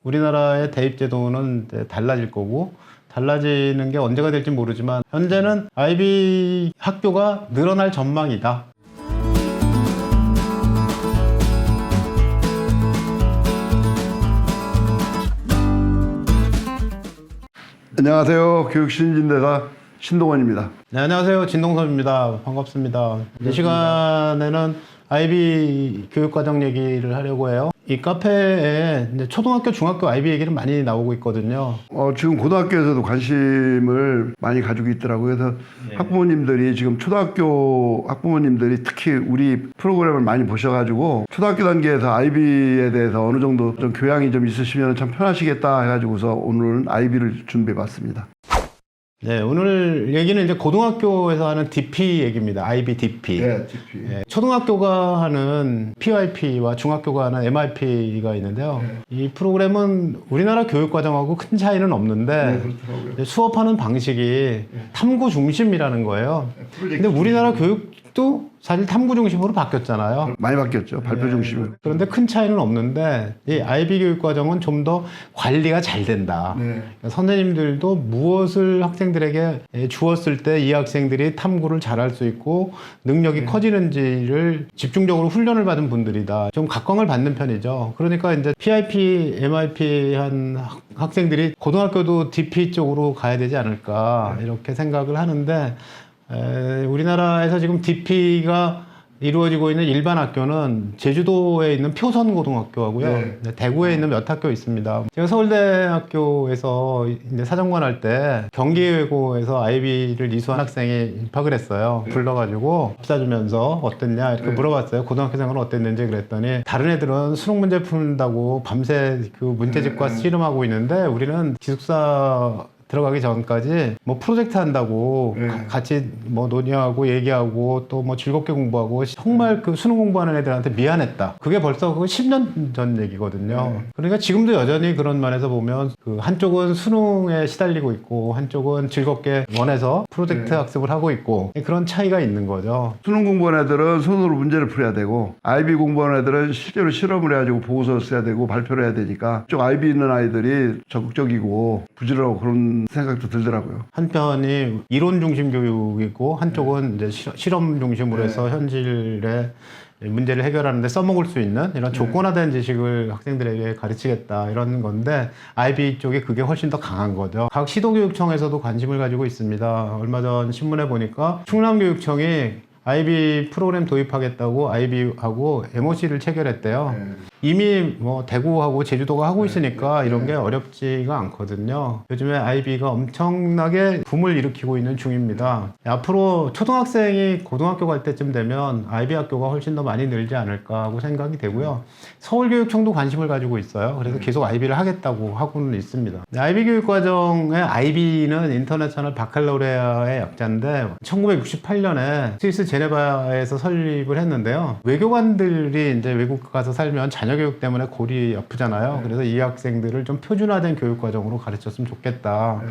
우리나라의 대입제도는 이제 달라질 거고, 달라지는 게 언제가 될지 모르지만 현재는 IB 학교가 늘어날 전망이다. 안녕하세요. 교육신진대사 신동원입니다. 네, 안녕하세요. 진동섭입니다. 반갑습니다. 이 시간에는 IB 교육과정 얘기를 하려고 해요. 이 카페에 이제 초등학교, 중학교 IB 얘기는 많이 나오고 있거든요. 지금 고등학교에서도 관심을 많이 가지고 있더라고요. 그래서 학부모님들이 지금 초등학교 학부모님들이 특히 우리 프로그램을 많이 보셔가지고 초등학교 단계에서 IB에 대해서 어느 정도 좀 교양이 좀 있으시면 참 편하시겠다 해가지고서 오늘은 IB를 준비해봤습니다. 네, 오늘 얘기는 이제 고등학교에서 하는 DP 얘기입니다. IB DP. 네, DP. 네, 초등학교가 하는 PYP와 중학교가 하는 MIP가 있는데요. 네. 이 프로그램은 우리나라 교육과정하고 큰 차이는 없는데 네, 그렇더라고요. 이제 수업하는 방식이 탐구 중심이라는 거예요. 근데 우리나라 교육도 사실 탐구 중심으로 바뀌었잖아요. 많이 바뀌었죠. 발표 중심으로. 그런데 큰 차이는 없는데 이 IB 교육과정은 좀 더 관리가 잘 된다. 네. 선생님들도 무엇을 학생들에게 주었을 때 이 학생들이 탐구를 잘할 수 있고 능력이 커지는지를 집중적으로 훈련을 받은 분들이다. 좀 각광을 받는 편이죠. 그러니까 이제 PIP, MIP 한 학생들이 고등학교도 DP 쪽으로 가야 되지 않을까 이렇게 생각을 하는데 우리나라에서 지금 DP가 이루어지고 있는 일반 학교는 제주도에 있는 표선고등학교하고요. 네. 대구에 있는 몇 학교 있습니다. 제가 서울대학교에서 이제 사정관 할 때 경기외고에서 IB를 이수한 학생이 입학을 했어요. 불러가지고 밥 사주면서 어땠냐 이렇게 물어봤어요. 고등학교 생활은 어땠는지 그랬더니 다른 애들은 수능 문제 푼다고 밤새 그 문제집과 씨름하고 있는데 우리는 기숙사 들어가기 전까지 뭐 프로젝트 한다고 같이 뭐 논의하고 얘기하고 또 뭐 즐겁게 공부하고 정말 그 수능 공부하는 애들한테 미안했다. 그게 벌써 그 10년 전 얘기거든요. 그러니까 지금도 여전히 그런 면에서 보면 그 한쪽은 수능에 시달리고 있고 한쪽은 즐겁게 원해서 프로젝트 학습을 하고 있고 그런 차이가 있는 거죠. 수능 공부하는 애들은 손으로 문제를 풀어야 되고 IB 공부하는 애들은 실제로 실험을 해가지고 보고서를 써야 되고 발표를 해야 되니까 쪽 IB 있는 아이들이 적극적이고 부지런하고 그런 생각도 들더라고요. 한편이 이론 중심 교육이고 한쪽은 이제 실험 중심으로 해서 현실의 문제를 해결하는데 써먹을 수 있는 이런 조건화된 지식을 학생들에게 가르치겠다 이런 건데 IB 쪽이 그게 훨씬 더 강한 거죠. 각 시도교육청에서도 관심을 가지고 있습니다. 얼마 전 신문에 보니까 충남교육청이 IB 프로그램 도입하겠다고 IB하고 MOC를 체결했대요. 이미 뭐 대구하고 제주도가 하고 있으니까 이런 게 어렵지가 않거든요. 요즘에 IB가 엄청나게 붐을 일으키고 있는 중입니다. 앞으로 초등학생이 고등학교 갈 때쯤 되면 IB 학교가 훨씬 더 많이 늘지 않을까 하고 생각이 되고요. 서울교육청도 관심을 가지고 있어요. 그래서 계속 IB를 하겠다고 하고는 있습니다. IB 교육과정의 IB는 인터내셔널 바칼로레아의 약자인데 1968년에 스위스 제네바에서 설립을 했는데요. 외교관들이 이제 외국 가서 살면 자녀 교육 때문에 골이 아프잖아요. 그래서 이 학생들을 좀 표준화된 교육 과정으로 가르쳤으면 좋겠다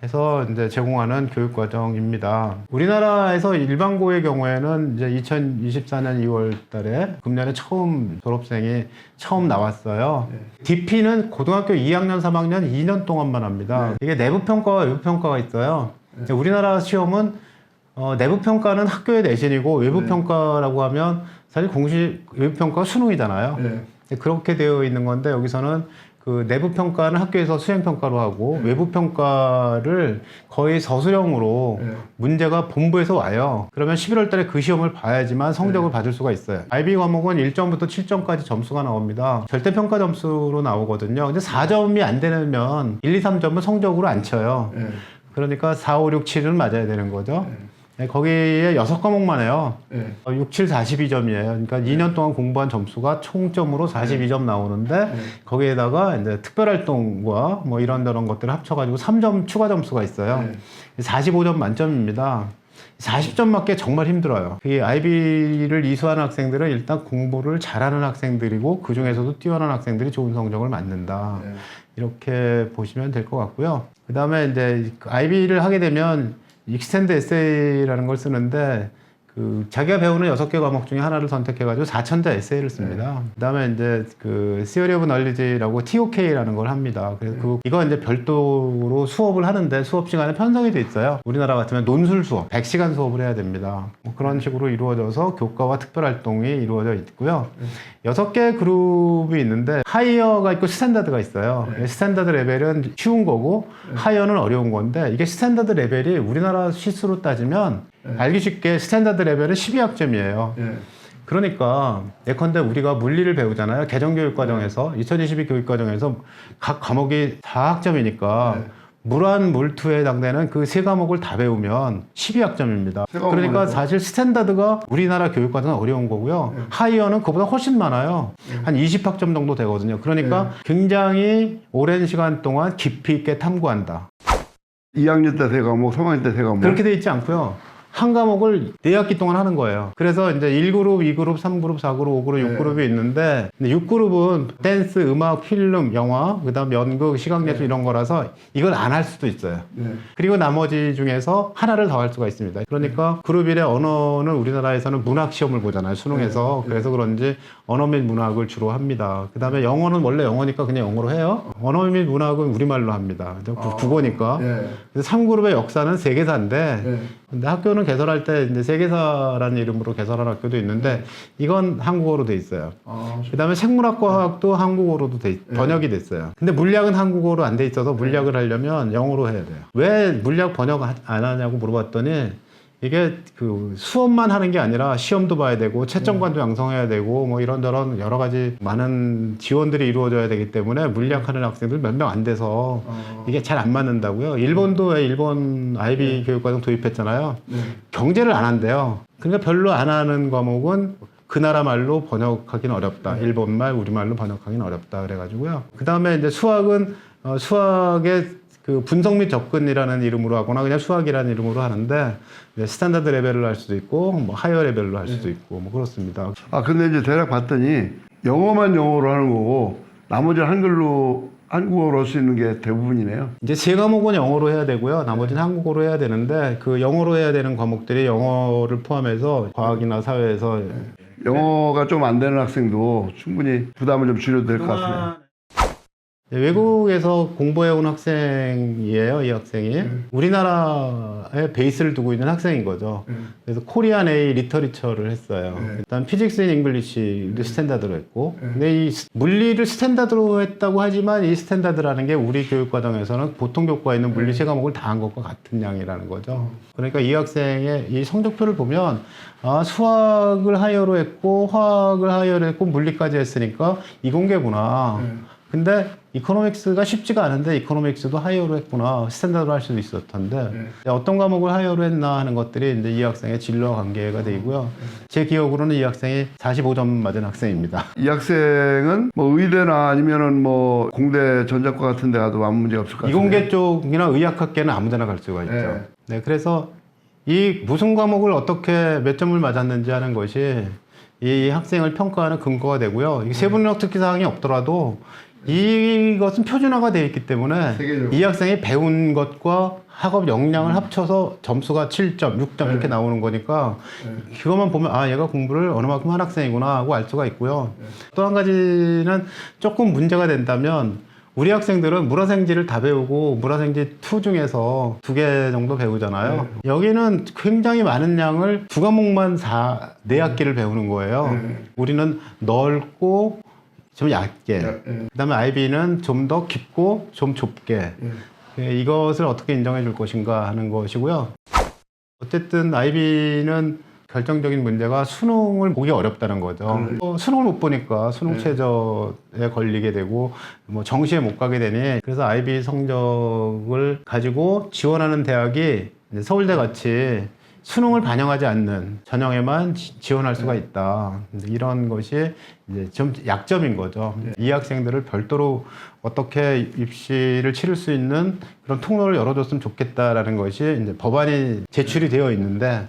해서 이제 제공하는 교육 과정입니다. 우리나라에서 일반고의 경우에는 이제 2024년 2월 달에 금년에 졸업생이 처음 나왔어요. DP는 고등학교 2학년, 3학년 2년 동안만 합니다. 이게 내부평가와 외부평가가 있어요. 우리나라 시험은 내부평가는 학교의 내신이고 외부평가라고 하면 사실 공식 외부평가가 수능이잖아요. 그렇게 되어 있는 건데 여기서는 그 내부평가는 학교에서 수행평가로 하고 외부평가를 거의 서술형으로 문제가 본부에서 와요. 그러면 11월 달에 그 시험을 봐야지만 성적을 받을 수가 있어요. IB 과목은 1점부터 7점까지 점수가 나옵니다. 절대평가 점수로 나오거든요. 근데 4점이 안 되면 1, 2, 3점은 성적으로 안 쳐요. 그러니까 4, 5, 6, 7은 맞아야 되는 거죠. 거기에 6과목만 해요. 6, 7, 42점이에요. 그러니까 2년 동안 공부한 점수가 총점으로 42점 나오는데 거기에다가 이제 특별활동과 뭐 이런저런 것들을 합쳐가지고 3점 추가 점수가 있어요. 45점 만점입니다. 40점 맞기 정말 힘들어요. 이 IB를 이수하는 학생들은 일단 공부를 잘하는 학생들이고 그 중에서도 뛰어난 학생들이 좋은 성적을 맞는다. 이렇게 보시면 될 것 같고요. 그 다음에 이제 IB를 하게 되면 익스텐드 에세이라는 걸 쓰는데 자기가 배우는 6개 과목 중에 하나를 선택해가지고 4천자 에세이를 씁니다. 그다음에 이제 Theory of Knowledge라고 TOK라는 걸 합니다. 그래서 이거 이제 별도로 수업을 하는데 수업 시간에 편성이 돼 있어요. 우리나라 같으면 논술 수업, 100시간 수업을 해야 됩니다. 뭐 그런 식으로 이루어져서 교과와 특별 활동이 이루어져 있고요. 6개 그룹이 있는데 하이어가 있고 스탠다드가 있어요. 스탠다드 레벨은 쉬운 거고 하이어는 어려운 건데 이게 스탠다드 레벨이 우리나라 시수로 따지면 알기 쉽게 스탠다드 레벨은 12학점이에요. 그러니까 예컨대 우리가 물리를 배우잖아요. 개정교육과정에서 2022 교육과정에서 각 과목이 4학점이니까 물한 물투에 해당되는 그 3과목을 다 배우면 12학점입니다. 그러니까 사실 스탠다드가 우리나라 교육과정은 어려운 거고요. 하이어는 그보다 훨씬 많아요. 한 20학점 정도 되거든요. 그러니까 굉장히 오랜 시간 동안 깊이 있게 탐구한다. 2학년 때 3과목, 3학년 때 3과목. 그렇게 돼 있지 않고요. 한 과목을 4학기 동안 하는 거예요. 그래서 이제 1그룹, 2그룹, 3그룹, 4그룹, 5그룹, 6그룹이 있는데 6그룹은 댄스, 음악, 필름, 영화, 그다음 연극, 시각예술 이런 거라서 이걸 안 할 수도 있어요. 그리고 나머지 중에서 하나를 더 할 수가 있습니다. 그러니까 그룹 1의 언어는 우리나라에서는 문학 시험을 보잖아요. 수능에서. 그래서 그런지 언어 및 문학을 주로 합니다. 그다음에 영어는 원래 영어니까 그냥 영어로 해요. 언어 및 문학은 우리말로 합니다. 국어니까. 그래서 3그룹의 역사는 세계사인데 근데 학교는 개설할 때 이제 세계사라는 이름으로 개설한 학교도 있는데 이건 한국어로 돼 있어요. 그다음에 생물학과 화학도 한국어로도 번역이 됐어요. 근데 물리학은 한국어로 안 돼 있어서 물리학을 하려면 영어로 해야 돼요. 왜 물리학 번역 안 하냐고 물어봤더니 이게 수업만 하는 게 아니라 시험도 봐야 되고 채점관도 양성해야 되고 뭐 이런저런 여러 가지 많은 지원들이 이루어져야 되기 때문에 물리학하는 학생들 몇 명 안 돼서 이게 잘 안 맞는다고요. 일본도 왜 일본 IB 교육과정 도입했잖아요. 경제를 안 한대요. 그러니까 별로 안 하는 과목은 그 나라 말로 번역하기는 어렵다. 일본말, 우리말로 번역하기는 어렵다. 그래가지고요. 그 다음에 이제 수학은 수학의 분석 및 접근이라는 이름으로 하거나 그냥 수학이라는 이름으로 하는데 스탠다드 레벨로 할 수도 있고 뭐 하이어 레벨로 할 수도 있고 뭐 그렇습니다. 근데 이제 대략 봤더니 영어만 영어로 하는 거고 나머지는 한국어로 할 수 있는 게 대부분이네요. 이제 3과목은 영어로 해야 되고요. 나머지는 한국어로 해야 되는데 그 영어로 해야 되는 과목들이 영어를 포함해서 과학이나 사회에서 영어가 좀 안 되는 학생도 충분히 부담을 좀 줄여도 될 것 같습니다. 외국에서 공부해온 학생이에요, 이 학생이. 우리나라에 베이스를 두고 있는 학생인 거죠. 그래서 코리안 A 리터리처를 했어요. 일단 피직스 인 잉글리시도 스탠다드로 했고. 근데 이 물리를 스탠다드로 했다고 하지만 이 스탠다드라는 게 우리 교육과정에서는 보통 교과에 있는 물리 3과목을 다 한 것과 같은 양이라는 거죠. 그러니까 이 학생의 이 성적표를 보면 수학을 하이어로 했고 화학을 하이어로 했고 물리까지 했으니까 이공계구나. 근데 이코노믹스가 쉽지가 않은데 이코노믹스도 하이어로 했구나. 스탠다드로 할 수도 있었던데 어떤 과목을 하이어로 했나 하는 것들이 이제 이 학생의 진로와 관계가 되고요. 제 기억으로는 이 학생이 45점 맞은 학생입니다. 이 학생은 뭐 의대나 아니면은 뭐 공대 전자과 같은 데 가도 아무 문제가 없을 것 같아요. 이공계 쪽이나 의학학계는 아무 데나 갈 수가 있죠. 네, 그래서 이 무슨 과목을 어떻게 몇 점을 맞았는지 하는 것이 이 학생을 평가하는 근거가 되고요. 이 세분력 특기 사항이 없더라도 이것은 표준화가 되어 있기 때문에 세계적으로. 이 학생이 배운 것과 학업 역량을 합쳐서 점수가 7점, 6점 이렇게 나오는 거니까 그것만 보면 얘가 공부를 어느 만큼 한 학생이구나 하고 알 수가 있고요. 또 한 가지는 조금 문제가 된다면 우리 학생들은 물화생지를 다 배우고 물화생지 2 중에서 2개 정도 배우잖아요. 여기는 굉장히 많은 양을 2과목만 4학기를 배우는 거예요. 우리는 넓고 좀 얇게. 그다음에 IB는 좀 더 깊고 좀 좁게. 이것을 어떻게 인정해 줄 것인가 하는 것이고요. 어쨌든 IB는 결정적인 문제가 수능을 보기 어렵다는 거죠. 수능을 못 보니까 수능 최저에 걸리게 되고 뭐 정시에 못 가게 되니 그래서 IB 성적을 가지고 지원하는 대학이 이제 서울대 같이 수능을 반영하지 않는 전형에만 지원할 수가 있다. 이런 것이 이제 좀 약점인 거죠. 이 학생들을 별도로 어떻게 입시를 치를 수 있는 그런 통로를 열어줬으면 좋겠다라는 것이 이제 법안이 제출이 되어 있는데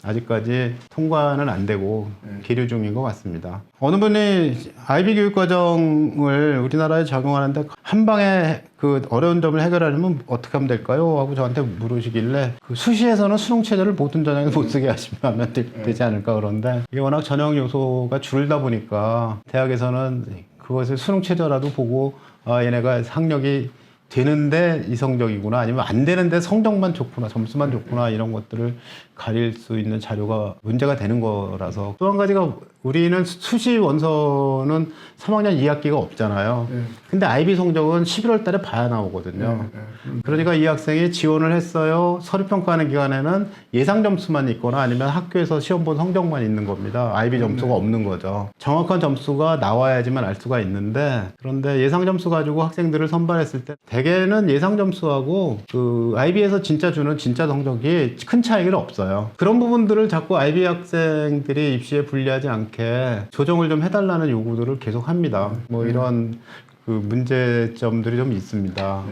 아직까지 통과는 안 되고 계류 중인 것 같습니다. 어느 분이 IB 교육과정을 우리나라에 적용하는데 한 방에 그 어려운 점을 해결하려면 어떻게 하면 될까요? 하고 저한테 물으시길래 그 수시에서는 수능 체제를 모든 전형에 못 쓰게 하시면 되지 않을까 그런데 이게 워낙 전형 요소가 줄다 보니까 대학에서는 그것을 수능 체제라도 보고 아 얘네가 학력이 되는데 이성적이구나 아니면 안 되는데 성적만 좋구나 점수만 좋구나 이런 것들을 가릴 수 있는 자료가 문제가 되는 거라서 또 한 가지가 우리는 수시 원서는 3학년 2학기가 없잖아요. 근데 IB 성적은 11월 달에 봐야 나오거든요. 그러니까 이 학생이 지원을 했어요. 서류 평가하는 기간에는 예상 점수만 있거나 아니면 학교에서 시험 본 성적만 있는 겁니다. IB 점수가 없는 거죠. 정확한 점수가 나와야지만 알 수가 있는데 그런데 예상 점수 가지고 학생들을 선발했을 때 대개는 예상 점수하고 그 IB에서 진짜 주는 진짜 성적이 큰 차이가 없어요. 그런 부분들을 자꾸 IB 학생들이 입시에 불리하지 않게 조정을 좀 해달라는 요구들을 계속 합니다. 뭐 이런 그 문제점들이 좀 있습니다.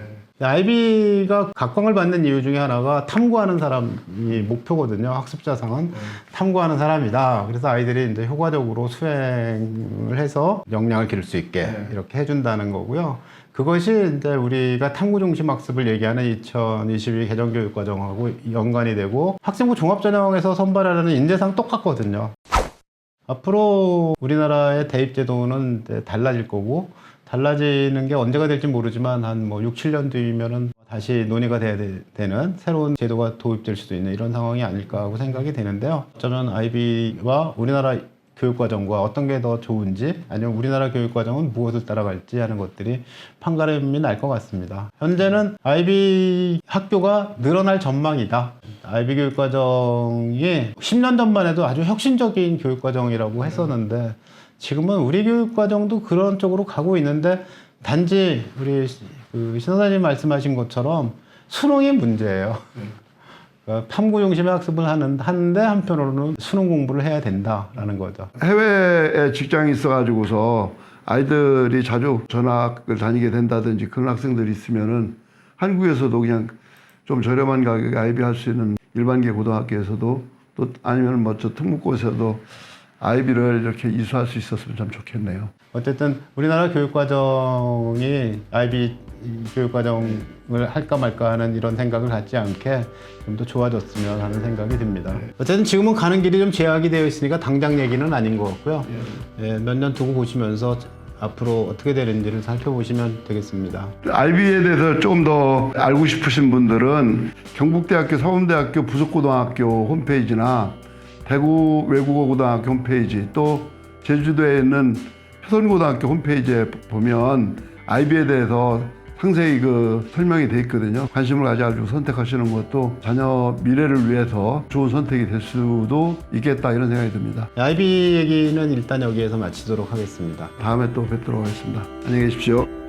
IB가 각광을 받는 이유 중에 하나가 탐구하는 사람이 목표거든요. 학습자상은 탐구하는 사람이다. 그래서 아이들이 이제 효과적으로 수행을 해서 역량을 기를 수 있게 이렇게 해준다는 거고요. 그것이 이제 우리가 탐구 중심 학습을 얘기하는 2022 개정교육과정하고 연관이 되고 학생부 종합전형에서 선발하는 인재상 똑같거든요. 앞으로 우리나라의 대입제도는 이제 달라질 거고 달라지는 게 언제가 될지 모르지만 한 뭐 6, 7년 뒤면은 다시 논의가 돼야 되는 새로운 제도가 도입될 수도 있는 이런 상황이 아닐까 하고 생각이 되는데요. 어쩌면 IB와 우리나라 교육과정과 어떤 게 더 좋은지 아니면 우리나라 교육과정은 무엇을 따라갈지 하는 것들이 판가름이 날 것 같습니다. 현재는 IB 학교가 늘어날 전망이다. IB 교육과정이 10년 전만 해도 아주 혁신적인 교육과정이라고 했었는데 지금은 우리 교육과정도 그런 쪽으로 가고 있는데 단지 우리 그 신선생님 말씀하신 것처럼 수능이 문제예요. 그러니까 탐구 중심의 학습을 하는데 한편으로는 수능 공부를 해야 된다라는 거죠. 해외에 직장이 있어가지고서 아이들이 자주 전학을 다니게 된다든지 그런 학생들이 있으면은 한국에서도 그냥 좀 저렴한 가격에 IB 할 수 있는 일반계 고등학교에서도 또 아니면 뭐 저 특목고에서도 IB를 이렇게 이수할 수 있었으면 참 좋겠네요. 어쨌든 우리나라 교육과정이 IB 교육과정을 할까 말까 하는 이런 생각을 갖지 않게 좀 더 좋아졌으면 하는 생각이 듭니다. 어쨌든 지금은 가는 길이 좀 제약이 되어 있으니까 당장 얘기는 아닌 것 같고요. 몇 년 두고 보시면서 앞으로 어떻게 되는지를 살펴보시면 되겠습니다. IB에 대해서 조금 더 알고 싶으신 분들은 경북대학교 서울대학교 부속고등학교 홈페이지나 대구 외국어고등학교 홈페이지 또 제주도에 있는 표선고등학교 홈페이지에 보면 IB에 대해서 상세히 그 설명이 돼 있거든요. 관심을 가져가지고 선택하시는 것도 자녀 미래를 위해서 좋은 선택이 될 수도 있겠다 이런 생각이 듭니다. IB 얘기는 일단 여기에서 마치도록 하겠습니다. 다음에 또 뵙도록 하겠습니다. 안녕히 계십시오.